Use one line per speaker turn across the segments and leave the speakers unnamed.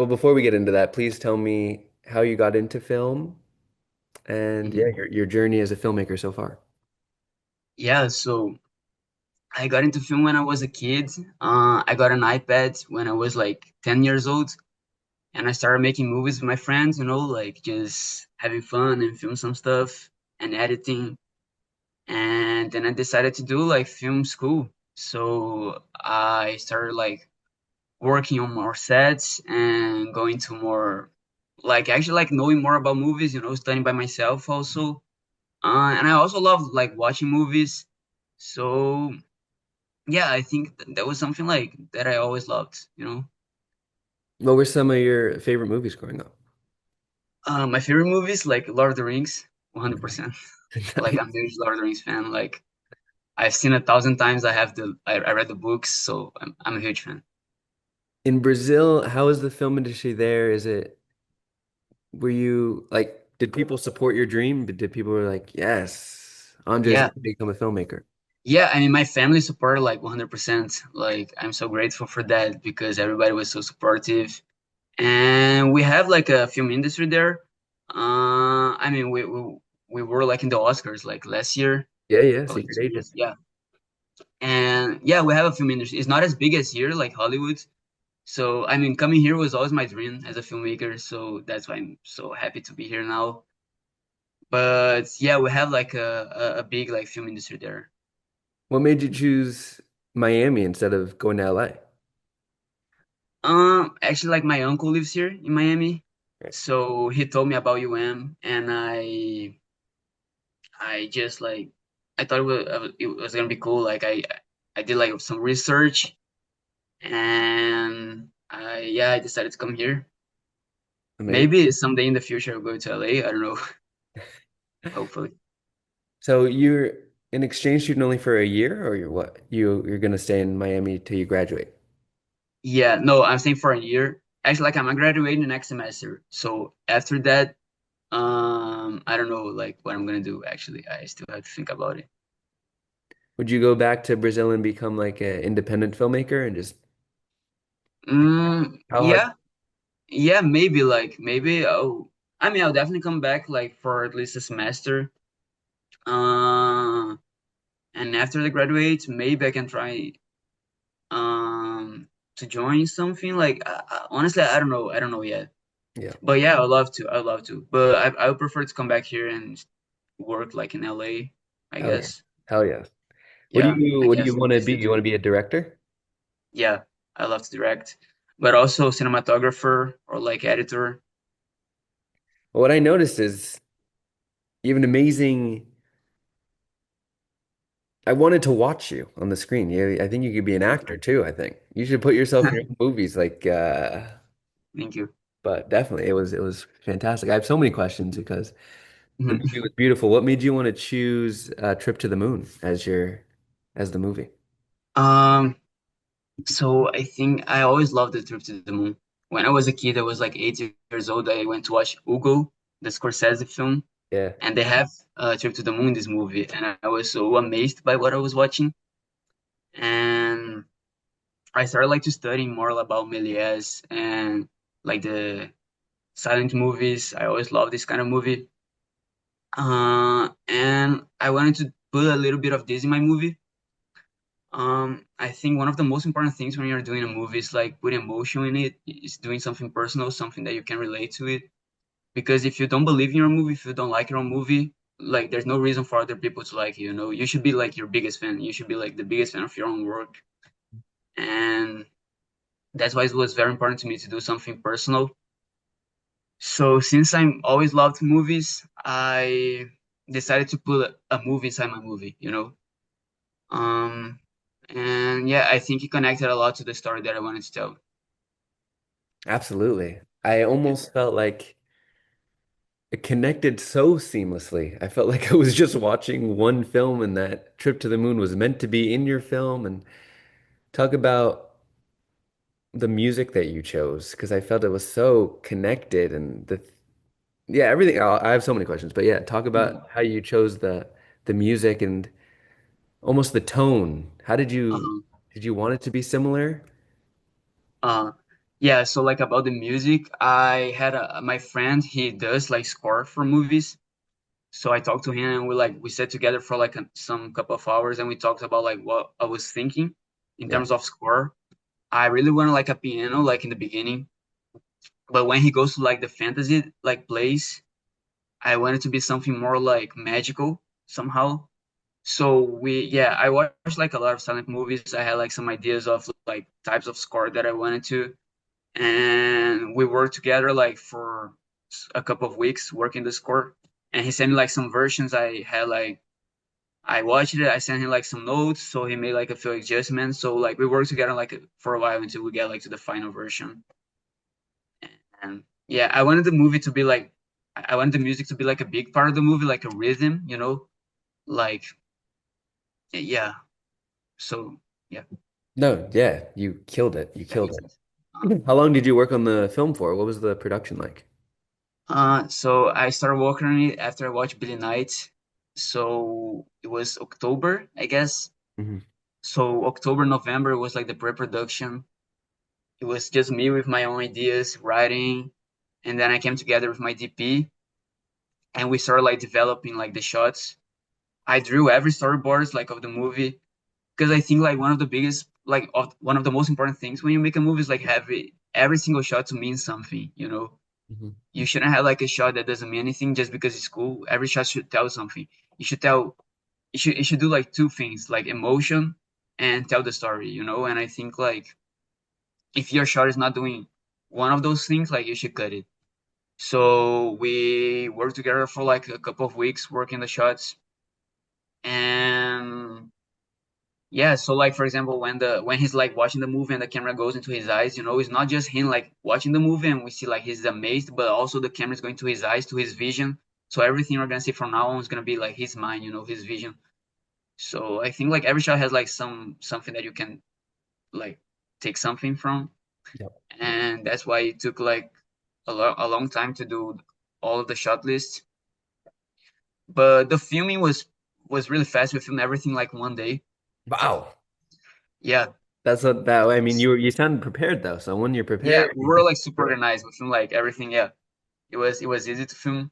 Well, before we get into that, please tell me how you got into film and yeah,
Mhm.
your journey as a filmmaker so far.
Yeah, so I got into film when I was a kid. I got an iPad when I was like 10 years old, and I started making movies with my friends, like just having fun and film some stuff and editing. And then I decided to do like film school. So I started like working on more sets and going to more like actually like knowing more about movies, studying by myself also. And I also love like watching movies. So yeah, I think that was something like that I always loved.
What were some of your favorite movies growing up?
My favorite movies like Lord of the Rings, 100%. Like I'm
Nice.
a huge Lord of the Rings fan. Like I've seen 1,000 times. I read the books, so I'm a huge fan.
In Brazil, how is the film industry there? Were you like, did people support your dream? Did people were like, yes, Andre's
Yeah,
going to become a filmmaker?
yeah. I mean, my family supported like 100%. Like I'm so grateful for that because everybody was so supportive, and we have like a film industry there. I mean, we were like in the Oscars like last year
Yeah, yeah,
or
Secret
2 years.
Agent.
Yeah. And yeah, we have a film industry. It's not as big as here, like Hollywood. So, I mean, coming here was always my dream as a filmmaker. So that's why I'm so happy to be here now. But yeah, we have like a big like film industry there.
What made you choose Miami instead of going to LA?
Actually, like my uncle lives here in Miami.
Right.
So he told me about UM, and I just like I thought it was gonna be cool. Like I did like some research, and I decided to come here.
Amazing.
Maybe someday in the future I'll go to LA. I don't know. Hopefully.
So you're an exchange student only for a year, or you're what? You're gonna stay in Miami till you graduate.
Yeah, no, I'm staying for a year. Actually, like I'm graduating next semester. So after that, I don't know like what I'm gonna do actually. I still have to think about it.
Would you go back to Brazil and become like an independent filmmaker and just how hard?
Yeah, yeah, maybe maybe I mean I'll definitely come back like for at least a semester. Uh and after the graduate, maybe I can try to join something like honestly I don't know yet.
Yeah.
But yeah, I'd love to. But I would prefer to come back here and work like in LA, I
Hell yeah.
guess.
Hell yeah.
Yeah, I
What do you
guess
want to
that's
be?
the
You want to
dream.
be a director?
Yeah, I love to direct, but also cinematographer or like editor.
Well, what I noticed is you have an amazing. I wanted to watch you on the screen. I think you could be an actor too, I think. You should put yourself in your own movies
Thank you.
but definitely it was fantastic. I have so many questions because the movie
Mhm.
was beautiful. What made you want to choose Trip to the Moon as your as the movie?
Um, so I think I always loved the trip to the moon. When I was a kid, I was like 8 years old. I went to watch Hugo, the Scorsese film,
Yeah.
and they have Trip to the Moon in this movie, and I was so amazed by what I was watching. And I started like to study more about Méliès and like the silent movies. I always love this kind of movie. And I wanted to put a little bit of this in my movie. I think one of the most important things when you're doing a movie is like put emotion in it. Is doing something personal, something that you can relate to it. Because if you don't believe in your movie, if you don't like your own movie, like there's no reason for other people to like you. You should be like your biggest fan. You should be like the biggest fan of your own work. And that's why it was very important to me to do something personal. So since I'm always loved movies, I decided to put a movie inside my movie. Um, and yeah, I think it connected a lot to the story that I wanted to tell.
Absolutely. I almost felt like it connected so seamlessly. I felt like I was just watching one film and that Trip to the Moon was meant to be in your film and talk about the music that you chose because I felt it was so connected and the yeah, everything. I have so many questions, but yeah, talk
Mhm.
about how you chose the music and almost the tone. How
Um,
did you want it to be similar?
uh, Yeah, so like about the music, I had my friend, he does like score for movies. So I talked to him and we sat together for like some couple of hours and we talked about like what I was thinking in
Yeah.
terms of score. I really wanted like a piano like in the beginning, but when he goes to like the fantasy like place, I wanted to be something more like magical somehow. So I watched like a lot of silent movies. I had like some ideas of like types of score that I wanted to, and we worked together like for a couple of weeks working the score. And he sent me like some versions. I watched it. I sent him like some notes, so he made like a few adjustments. So like we worked together like for a while until we get like to the final version. And yeah, I wanted the movie to be like, I wanted the music to be like a big part of the movie, like a rhythm, like yeah. So yeah,
No, yeah, you killed it. You
that
killed
makes
it.
sense. Uh,
How long did you work on the film for? What was the production like?
so I started working on it after I watched Billy Knight. So it was October, I guess.
Hmm.
So October, November was like the pre-production. It was just me with my own ideas, writing, and then I came together with my DP and we started like developing like the shots. I drew every storyboards like of the movie because I think like one of the biggest one of the most important things when you make a movie is like have every single shot to mean something.
Hmm.
You shouldn't have like a shot that doesn't mean anything just because it's cool. Every shot should tell something. You should tell you should do like two things, like emotion and tell the story. And I think like if your shot is not doing one of those things, like you should cut it. So we worked together for like a couple of weeks working the shots. And yeah, so like for example, when he's like watching the movie and the camera goes into his eyes, it's not just him like watching the movie and we see like he's amazed, but also the camera is going to his eyes, to his vision. So everything we're gonna see from now on is gonna be like his mind, his vision. So I think like every shot has like something that you can like take something from,
Yep.
and that's why it took like a long time to do all of the shot lists. But the filming was really fast. We filmed everything like one day.
Wow.
Yeah,
That's what that I mean, you sounded prepared though. So when you're
yeah,
prepared,
we
you
were
can
like super
do it.
organized. We filmed like everything. Yeah, it was easy to film.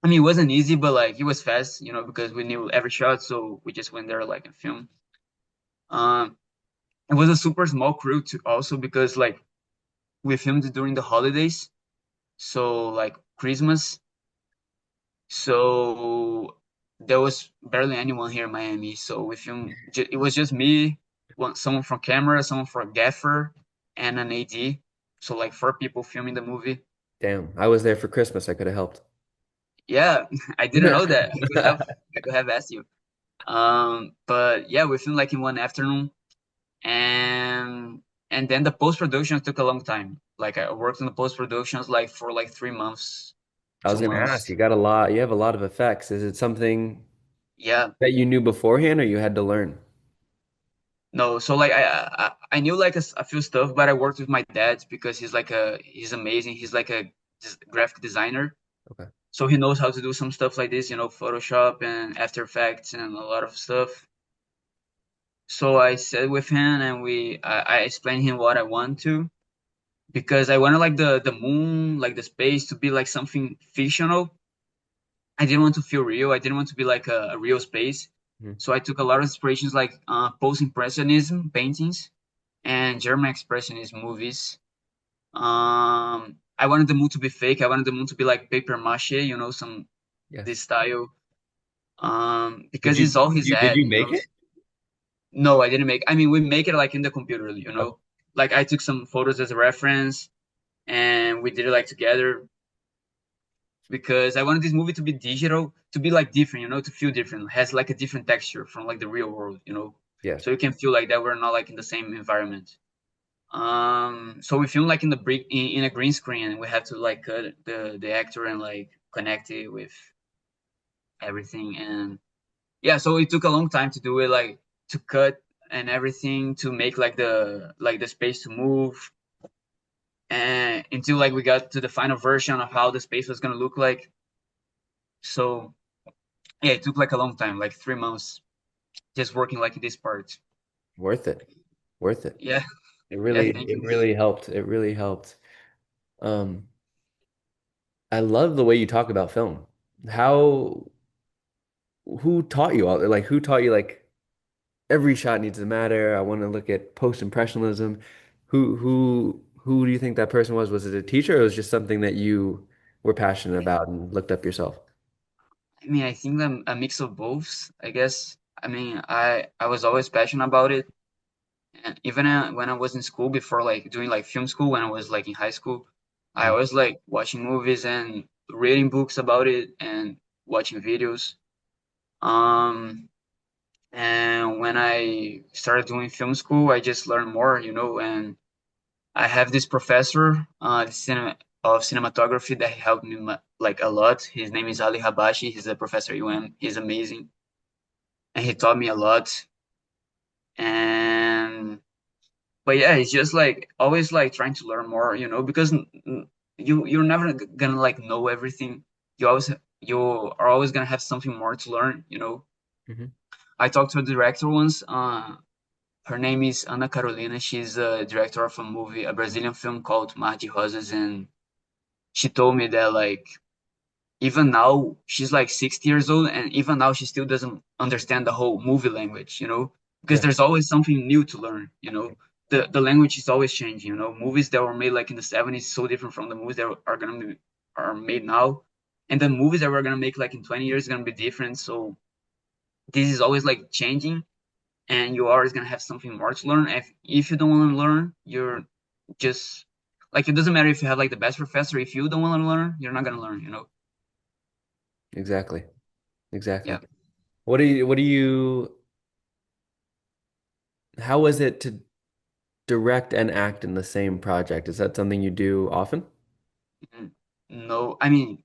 I mean, it wasn't easy, but like it was fast, because we knew every shot, so we just went there like and filmed. Um, it was a super small crew too, also because like we filmed during the holidays, so like Christmas. So there was barely anyone here in Miami. So we filmed. It was just me, someone from camera, someone from gaffer, and an AD. So like four people filming the movie.
Damn, I was there for Christmas. I could have helped.
Yeah, I didn't know that. I could have asked you. But yeah, we filmed like in one afternoon, and and then the post production took a long time. Like I worked on the post productions like for like 3 months,
I was
two
gonna ask,
months.
you have a lot of effects. Is it something
Yeah,
that you knew beforehand or you had to learn?
no. So like I knew like a few stuff, but I worked with my dad because he's amazing. He's like a graphic designer,
Okay.
so he knows how to do some stuff like this, Photoshop and After Effects and a lot of stuff. So I sat with him and I explained him what I want to, because I wanted like the moon, like the space to be like something fictional. I didn't want to feel real. I didn't want to be like a real space.
Mhm.
So I took a lot of inspirations like post-impressionism paintings and German expressionist movies. I wanted the moon to be fake. I wanted the moon to be like paper mache, some this
Yes.
style.
Did
Because
you
it's all
did
his
you did
ad,
you make it?
No, I didn't make. I mean, we make it like in the computer,
Okay.
Like I took some photos as a reference, and we did it like together because I wanted this movie to be digital, to be like different, to feel different, has like a different texture from like the real world.
Yeah.
So you can feel like that we're not like in the same environment. So we film like in the brick in a green screen, and we have to like cut the actor and like connect it with everything. And yeah, so it took a long time to do it, like to cut and everything, to make like the space to move, and until like we got to the final version of how the space was gonna look like. So yeah, it took like a long time, like 3 months, just working like this part.
Worth it. Worth it.
Yeah. Yeah, thank
it
you.
really helped. It really helped. Um, I love the way you talk about film. How, who taught you all, like, who taught you, like, every shot needs to matter. I want to look at post-impressionism. Who do you think that person was? Was it a teacher or was it just something that you were passionate about and looked up yourself?
I mean, I think I'm a mix of both, I guess. I mean, I was always passionate about it. And even when I was in school before, like doing like film school, when I was like in high school, I
Mm.
was like watching movies and reading books about it and watching videos. Um, and when I started doing film school, I just learned more, and I have this professor, of cinematography that helped me like a lot. His name is Ali Habashi. He's a professor at UM. He's amazing, and he taught me a lot. And but yeah, it's just like always like trying to learn more, because you're never gonna like know everything. You are always gonna have something more to learn.
Mhm.
I talked to a director once. Her name is Ana Carolina. She's a director of a Brazilian film called Mar de Rosas, and she told me that like even now she's like 60 years old, and even now she still doesn't understand the whole movie language, because
Yeah,
there's always something new to learn. The language is always changing. Movies that were made like in the 70s so different from the movies that are made now, and the movies that we're gonna make like in 20 years is gonna be different. So this is always like changing, and you're always gonna have something more to learn. If you don't want to learn, you're just like, it doesn't matter if you have like the best professor. If you don't want to learn, you're not gonna learn.
exactly.
Yeah.
Exactly. What do you, how was it to direct and act in the same project? Is that something you do often?
Mm, No, I mean,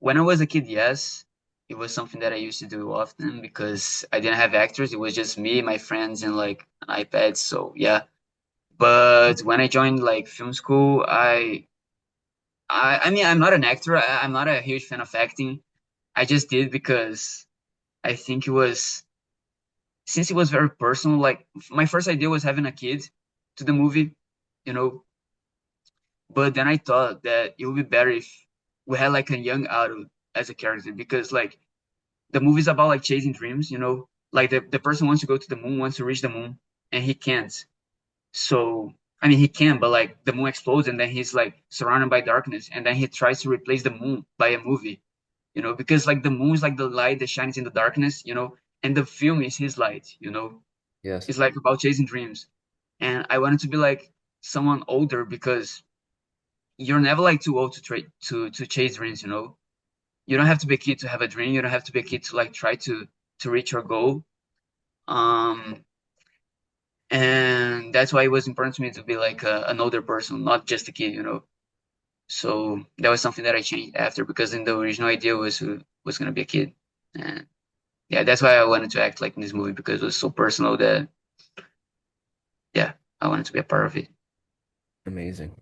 when I was a kid, yes, it was something that I used to do often because I didn't have actors. It was just me, my friends, and like an iPad. So yeah. But when I joined like film school, I mean, I'm not an actor. I'm not a huge fan of acting. I just did because I think since it was very personal. Like my first idea was having a kid to the movie, you know. But then I thought that it would be better if we had like a young adult as a character, because like the movie's about like chasing dreams. Like the person wants to go to the moon, wants to reach the moon, and he can't. So I mean he can, but like the moon explodes and then he's like surrounded by darkness, and then he tries to replace the moon by a movie, because like the moon is like the light that shines in the darkness, and the film is his light.
Yes.
It's like about chasing dreams. And I wanted to be like someone older, because you're never like too old to chase dreams. You don't have to be a kid to have a dream. You don't have to be a kid to like try to reach your goal. Um, and that's why it was important to me to be like an older person, not just a kid. So that was something that I changed after, because in the original idea was gonna be a kid. And yeah, that's why I wanted to act like in this movie, because it was so personal that yeah, I wanted to be a part of it.
Amazing.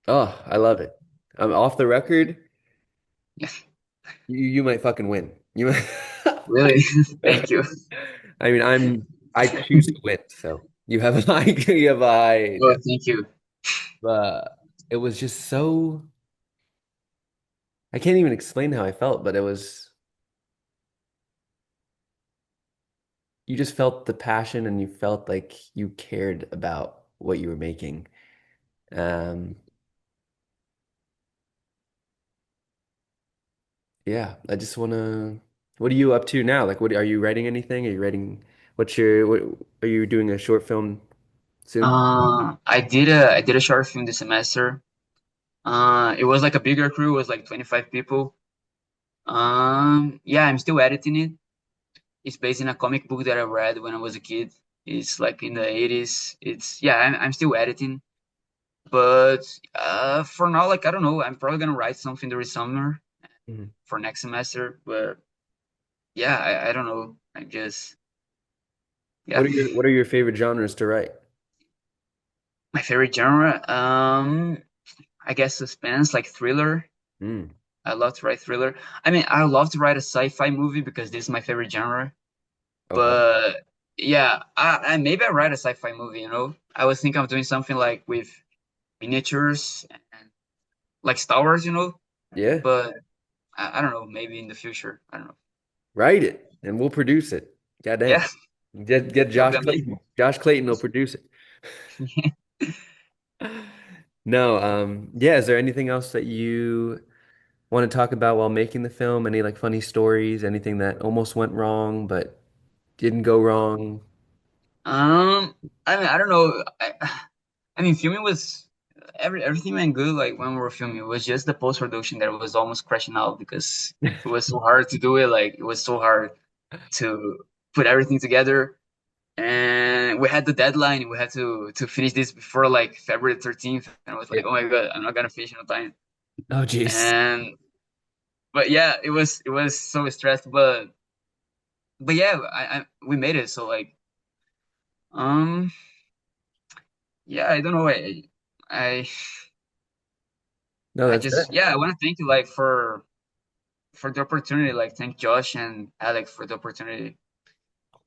Oh, I love it. I'm off the record.
Yeah,
You might fucking win. You might.
really. Thank you.
I mean, I choose to win, so you have a high you have a high
Oh, thank you.
but it was just so I can't even explain how I felt, but it was you just felt the passion and you felt like you cared about what you were making. Um, yeah, I just wanna. What are you up to now? Like, what are you writing anything? Are you writing? What are you doing a short film soon?
I did a short film this semester. It was like a bigger crew. It was like 25 people. Yeah, I'm still editing it. It's based in a comic book that I read when I was a kid. It's like in the 80s. Yeah, I'm still editing. But for now, like I don't know. I'm probably gonna write something during summer
Mhm.
for next semester. But yeah, I don't know. I'm just yeah.
What are your favorite genres to write?
My favorite genre, I guess suspense, like thriller.
Mm,
I love to write thriller. I mean, I love to write a sci-fi movie because this is my favorite genre.
okay.
But yeah, I maybe I write a sci-fi movie, you know. I was thinking of doing something like with miniatures and like Star Wars, you know,
Yeah,
but I don't know, maybe in the future. I don't know.
write it and we'll produce it. God dang.
Yeah,
Get
that would
Josh
be
Clayton.
amazing.
Josh Clayton will produce it. No, yeah, is there anything else that you want to talk about while making the film? Any like funny stories, anything that almost went wrong but didn't go wrong?
Um, I mean, I don't know. I mean, filming was everything went good. Like when we were filming, it was just the post production that was almost crashing out because it was so hard to do it. Like it was so hard to put everything together, and we had the deadline. We had to finish this before like February 13th, and I was like,
Yeah.
oh my God, I'm not gonna finish on time.
Oh, geez.
And but yeah, it was so stressed, but yeah, I we made it. So like, um, yeah, I don't know. I
No,
I
that's
just
it.
yeah, I want to thank you like for the opportunity. Like thank Josh and Alex for the opportunity.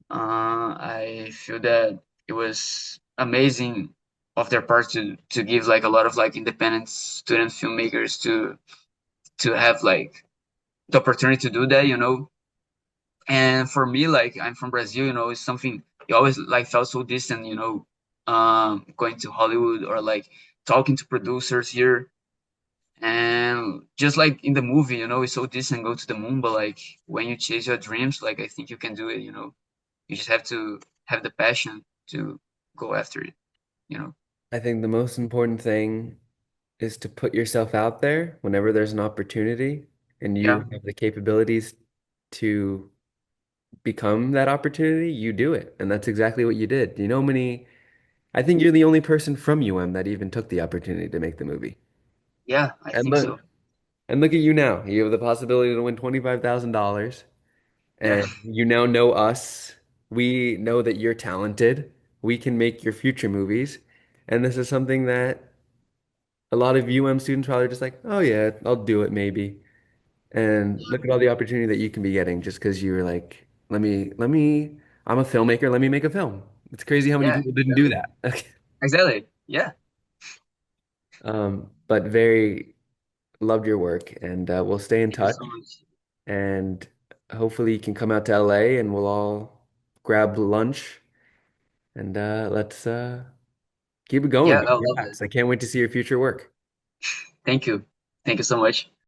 I feel that it was amazing of their part to give like a lot of like independent student filmmakers to have like the opportunity to do that, you know. And for me, like I'm from Brazil, you know, it's something you always like felt so distant, you know, going to Hollywood or like talking to producers here. And just like in the movie, you know, it's so distant, go to the moon, but like when you chase your dreams, like I think you can do it, you know. You just have to have the passion to go after it, you know.
I think the most important thing is to put yourself out there whenever there's an opportunity and you
Yeah,
have the capabilities to become that opportunity, you do it. And that's exactly what you did. You know, many, I think you're the only person from UM that even took the opportunity to make the movie.
yeah, I
And
think
look,
so.
and look at you now. You have the possibility to win $25,000
Yeah,
and you now know us. We know that you're talented. We can make your future movies. And this is something that a lot of UM students probably just like, oh yeah, I'll do it maybe. And look at all the opportunity that you can be getting just because you were like, I'm a filmmaker, let me make a film. It's crazy how many
yeah,
people didn't do
exactly.
that.
Exactly. Yeah.
But very loved your work and we'll stay in
Thank you
touch
so much.
and hopefully you can come out to LA and we'll all grab lunch and let's keep it going.
Yeah, I love it.
Congrats. I can't wait to see your future work.
Thank you. Thank you so much.